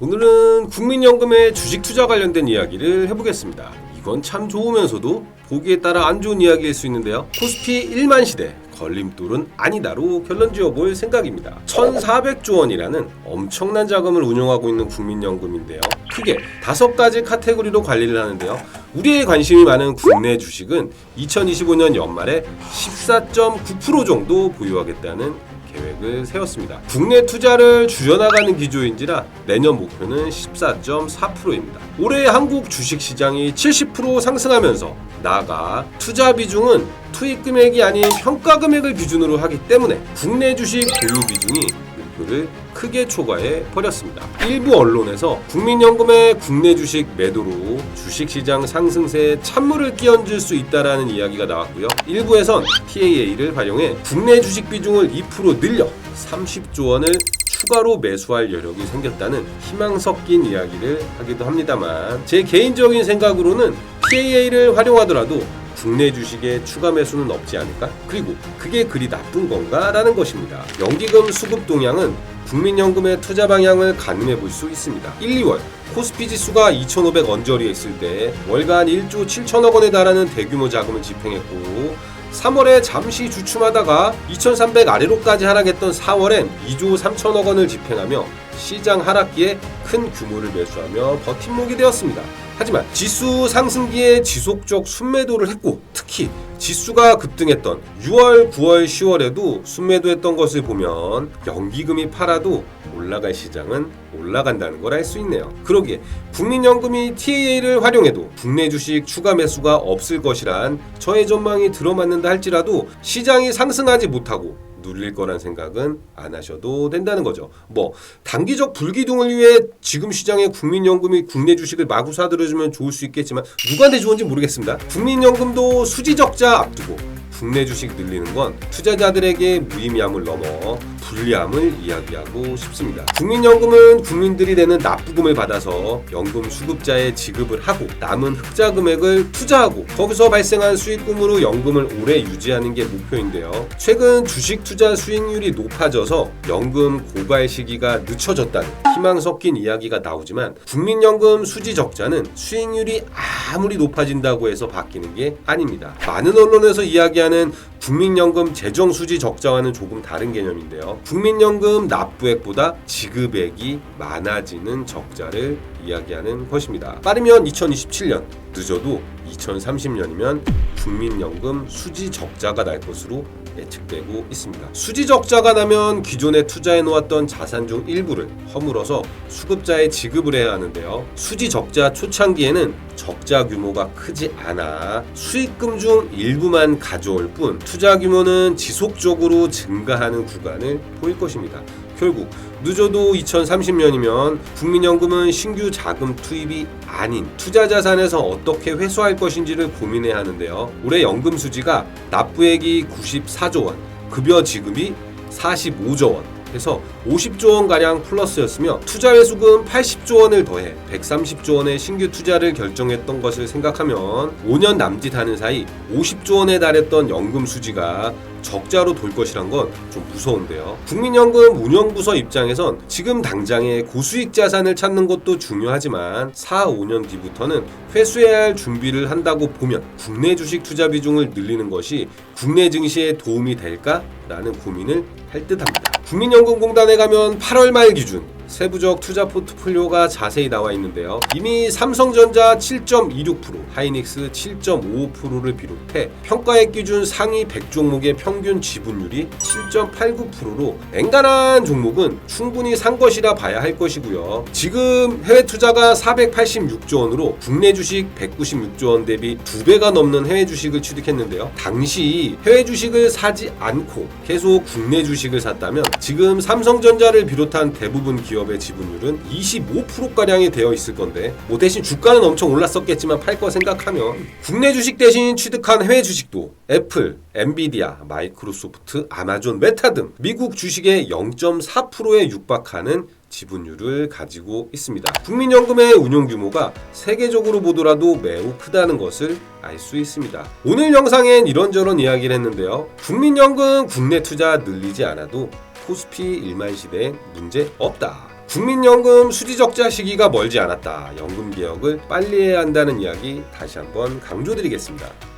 오늘은 국민연금의 주식 투자 관련된 이야기를 해보겠습니다. 이건 참 좋으면서도 보기에 따라 안 좋은 이야기일 수 있는데요. 코스피 1만 시대 걸림돌은 아니다로 결론 지어볼 생각입니다. 1,400조 원이라는 엄청난 자금을 운용하고 있는 국민연금인데요. 크게 5가지 카테고리로 관리를 하는데요. 우리의 관심이 많은 국내 주식은 2025년 연말에 14.9% 정도 보유하겠다는 계획을 세웠습니다. 국내 투자를 줄여나가는 기조인지라 내년 목표는 14.4%입니다. 올해 한국 주식시장이 70% 상승하면서 나아가 투자 비중은 투입 금액이 아닌 평가 금액을 기준으로 하기 때문에 국내 주식 보유 비중이 목표를 크게 초과해 버렸습니다. 일부 언론에서 국민연금의 국내 주식 매도로 주식시장 상승세에 찬물을 끼얹을 수 있다라는 이야기가 나왔고요. 일부에선 TAA를 활용해 국내 주식 비중을 2% 늘려 30조 원을 추가로 매수할 여력이 생겼다는 희망 섞인 이야기를 하기도 합니다만, 제 개인적인 생각으로는 TAA를 활용하더라도 국내 주식에 추가 매수는 없지 않을까? 그리고 그게 그리 나쁜 건가? 라는 것입니다. 연기금 수급 동향은 국민연금의 투자 방향을 가늠해 볼 수 있습니다. 1, 2월 코스피 지수가 2,500 언저리에 있을 때 월간 1조 7천억 원에 달하는 대규모 자금을 집행했고, 3월에 잠시 주춤하다가 2,300 아래로까지 하락했던 4월엔 2조 3천억 원을 집행하며 시장 하락기에 큰 규모를 매수하며 버팀목이 되었습니다. 하지만 지수 상승기에 지속적 순매도를 했고, 특히 지수가 급등했던 6월, 9월, 10월에도 순매도했던 것을 보면 연기금이 팔아도 올라갈 시장은 올라간다는 걸 알 수 있네요. 그러기에 국민연금이 TAA를 활용해도 국내 주식 추가 매수가 없을 것이란 저의 전망이 들어맞는다 할지라도 시장이 상승하지 못하고 눌릴 거란 생각은 안 하셔도 된다는 거죠. 단기적 불기둥을 위해 지금 시장에 국민연금이 국내 주식을 마구 사들여주면 좋을 수 있겠지만 누구한테 좋은지 모르겠습니다. 국민연금도 수지적자 앞두고 국내 주식 늘리는 건 투자자들에게 무의미함을 넘어 불리함을 이야기하고 싶습니다. 국민연금은 국민들이 내는 납부금을 받아서 연금 수급자에 지급을 하고 남은 흑자 금액을 투자하고 거기서 발생한 수익금으로 연금을 오래 유지하는 게 목표인데요. 최근 주식 투자 수익률이 높아져서 연금 고갈 시기가 늦춰졌다는 희망 섞인 이야기가 나오지만, 국민연금 수지 적자는 수익률이 아무리 높아진다고 해서 바뀌는 게 아닙니다. 많은 언론에서 이야기하는 국민연금 재정 수지 적자와는 조금 다른 개념인데요. 국민연금 납부액보다 지급액이 많아지는 적자를 이야기하는 것입니다. 빠르면 2027년, 늦어도 2030년이면 국민연금 수지 적자가 날 것으로 예측되고 있습니다. 수지 적자가 나면 기존에 투자해 놓았던 자산 중 일부를 허물어서 수급자에 지급을 해야 하는데요. 수지 적자 초창기에는 적자 규모가 크지 않아 수익금 중 일부만 가져올 뿐 투자 규모는 지속적으로 증가하는 구간을 보일 것입니다. 결국 늦어도 2030년이면 국민연금은 신규 자금 투입이 아닌 투자 자산에서 어떻게 회수할 것인지를 고민해야 하는데요. 올해 연금 수지가 납부액이 94조 원, 급여 지급이 45조 원 해서 50조 원가량 플러스였으며 투자 회수금 80조 원을 더해 130조 원의 신규 투자를 결정했던 것을 생각하면 5년 남짓하는 사이 50조 원에 달했던 연금 수지가 적자로 돌 것이란 건 좀 무서운데요. 국민연금 운영부서 입장에선 지금 당장의 고수익 자산을 찾는 것도 중요하지만 4, 5년 뒤부터는 회수해야 할 준비를 한다고 보면 국내 주식 투자 비중을 늘리는 것이 국내 증시에 도움이 될까라는 고민을 할 듯합니다. 국민연금공단에 가면 8월 말 기준 세부적 투자 포트폴리오가 자세히 나와 있는데요. 이미 삼성전자 7.26%, 하이닉스 7.55%를 비롯해 평가액 기준 상위 100종목의 평균 지분율이 7.89%로 엔간한 종목은 충분히 산 것이라 봐야 할 것이고요. 지금 해외 투자가 486조 원으로 국내 주식 196조 원 대비 2배가 넘는 해외 주식을 취득했는데요. 당시 해외 주식을 사지 않고 계속 국내 주식을 샀다면 지금 삼성전자를 비롯한 대부분 기업의 지분율은 25%가량이 되어 있을 건데, 대신 주가는 엄청 올랐었겠지만 팔 거 생각하면 국내 주식 대신 취득한 해외 주식도 애플, 엔비디아, 마이크로소프트, 아마존, 메타 등 미국 주식의 0.4%에 육박하는 지분율을 가지고 있습니다. 국민연금의 운용 규모가 세계적으로 보더라도 매우 크다는 것을 알 수 있습니다. 오늘 영상엔 이런저런 이야기를 했는데요. 국민연금 국내 투자 늘리지 않아도 코스피 1만 시대에 문제 없다. 국민연금 수지적자 시기가 멀지 않았다. 연금 개혁을 빨리 해야 한다는 이야기 다시 한번 강조드리겠습니다.